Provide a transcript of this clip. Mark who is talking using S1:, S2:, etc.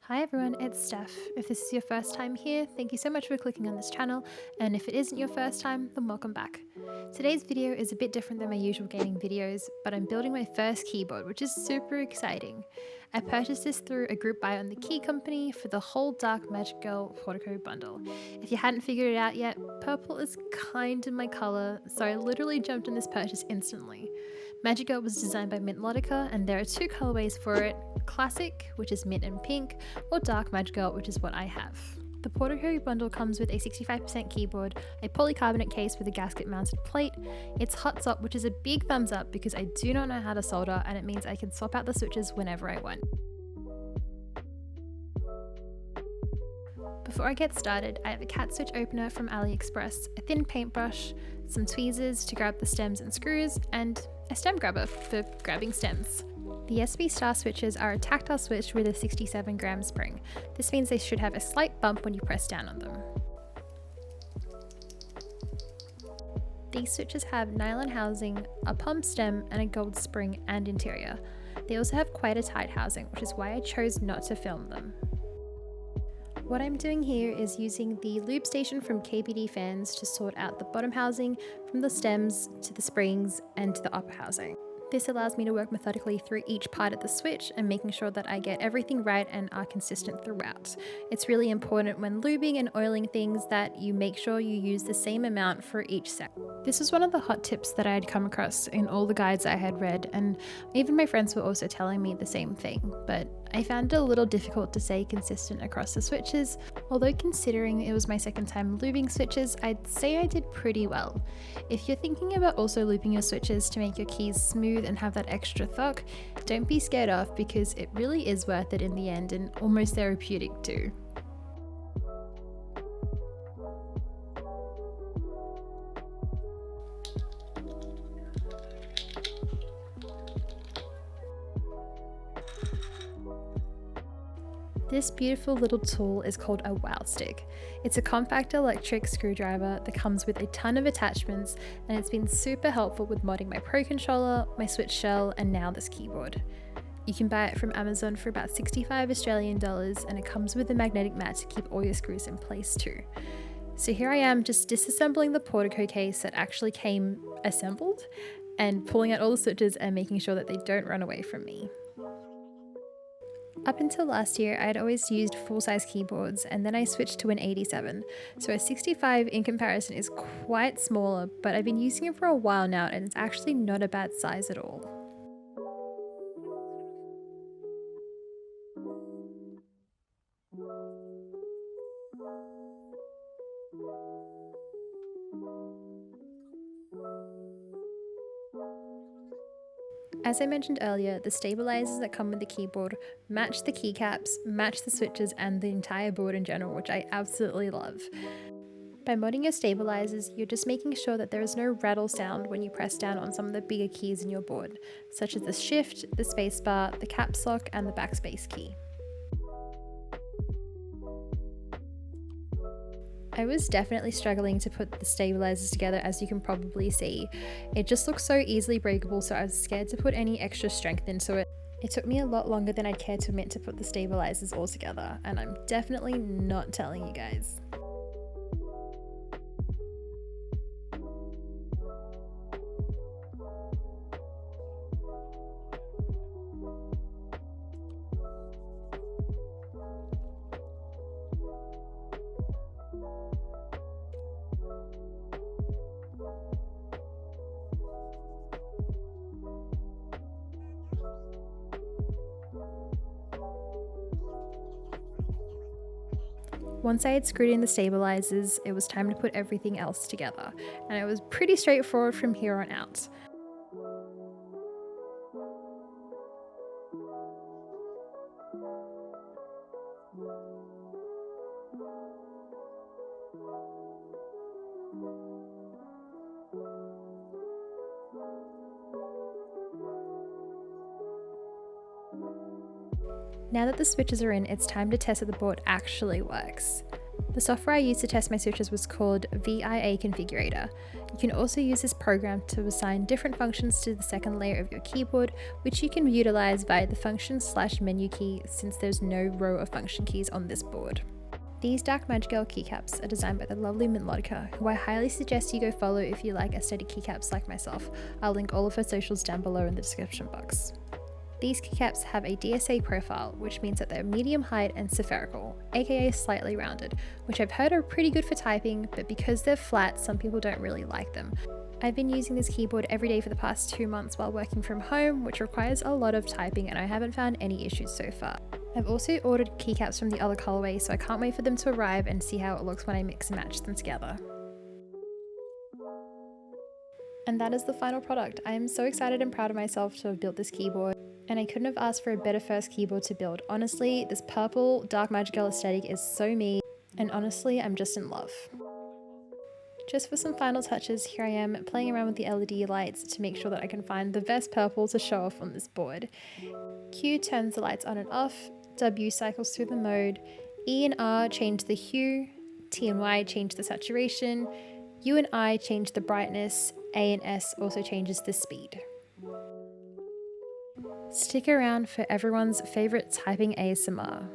S1: Hi everyone, it's Steph. If this is your first time here, thank you so much for clicking on this channel, and if it isn't your first time, then welcome back. Today's video is a bit different than my usual gaming videos, but I'm building my first keyboard, which is super exciting. I purchased this through a group buy on the Key Company for the whole Dark Magic Girl Portico bundle. If you hadn't figured it out yet, purple is kind of my colour, so I literally jumped on this purchase instantly. Magic Girl was designed by Mintlodica, and there are two colorways for it: Classic, which is mint and pink, or Dark Magic Girl, which is what I have. The Portico bundle comes with a 65% keyboard, a polycarbonate case with a gasket mounted plate. It's hot swap, which is a big thumbs up because I do not know how to solder, and it means I can swap out the switches whenever I want. Before I get started, I have a cat switch opener from AliExpress, a thin paintbrush, some tweezers to grab the stems and screws, and a stem grabber for grabbing stems. The SB Star switches are a tactile switch with a 67 gram spring. This means they should have a slight bump when you press down on them. These switches have nylon housing, a pump stem, and a gold spring and interior. They also have quite a tight housing, which is why I chose not to film them. What I'm doing here is using the lube station from KBD fans to sort out the bottom housing from the stems to the springs and to the upper housing. This allows me to work methodically through each part of the switch and making sure that I get everything right and are consistent throughout. It's really important when lubing and oiling things that you make sure you use the same amount for each set. This was one of the hot tips that I had come across in all the guides I had read, and even my friends were also telling me the same thing, but I found it a little difficult to stay consistent across the switches. Although considering it was my second time lubing switches, I'd say I did pretty well. If you're thinking about also looping your switches to make your keys smooth and have that extra thunk, don't be scared off because it really is worth it in the end and almost therapeutic too. This beautiful little tool is called a wow stick. It's a compact electric screwdriver that comes with a ton of attachments, and it's been super helpful with modding my Pro controller, my Switch shell, and now this keyboard. You can buy it from Amazon for about 65 Australian dollars, and it comes with a magnetic mat to keep all your screws in place too. So here I am just disassembling the Portico case that actually came assembled, and pulling out all the switches and making sure that they don't run away from me. Up until last year, I had always used full-size keyboards, and then I switched to an 87. So a 65 in comparison is quite smaller, but I've been using it for a while now and it's actually not a bad size at all. As I mentioned earlier, the stabilisers that come with the keyboard match the keycaps, match the switches, and the entire board in general, which I absolutely love. By modding your stabilisers, you're just making sure that there is no rattle sound when you press down on some of the bigger keys in your board, such as the shift, the spacebar, the caps lock, and the backspace key. I was definitely struggling to put the stabilisers together, as you can probably see. It just looks so easily breakable, so I was scared to put any extra strength into it. It took me a lot longer than I'd care to admit to put the stabilisers all together, and I'm definitely not telling you guys. Once I had screwed in the stabilisers, it was time to put everything else together, and it was pretty straightforward from here on out. Now that the switches are in, it's time to test that the board actually works. The software I used to test my switches was called VIA Configurator. You can also use this program to assign different functions to the second layer of your keyboard, which you can utilize via the function/menu key since there's no row of function keys on this board. These dark magical keycaps are designed by the lovely Mintlodica, who I highly suggest you go follow if you like aesthetic keycaps like myself. I'll link all of her socials down below in the description box. These keycaps have a DSA profile, which means that they're medium height and spherical, aka slightly rounded, which I've heard are pretty good for typing, but because they're flat, some people don't really like them. I've been using this keyboard every day for the past 2 months while working from home, which requires a lot of typing, and I haven't found any issues so far. I've also ordered keycaps from the other colorway, so I can't wait for them to arrive and see how it looks when I mix and match them together. And that is the final product. I am so excited and proud of myself to have built this keyboard, and I couldn't have asked for a better first keyboard to build. Honestly, this purple dark magical aesthetic is so me, and honestly, I'm just in love. Just for some final touches, here I am playing around with the LED lights to make sure that I can find the best purple to show off on this board. Q turns the lights on and off, W cycles through the mode, E and R change the hue, T and Y change the saturation, U and I change the brightness, A and S also changes the speed. Stick around for everyone's favorite typing ASMR.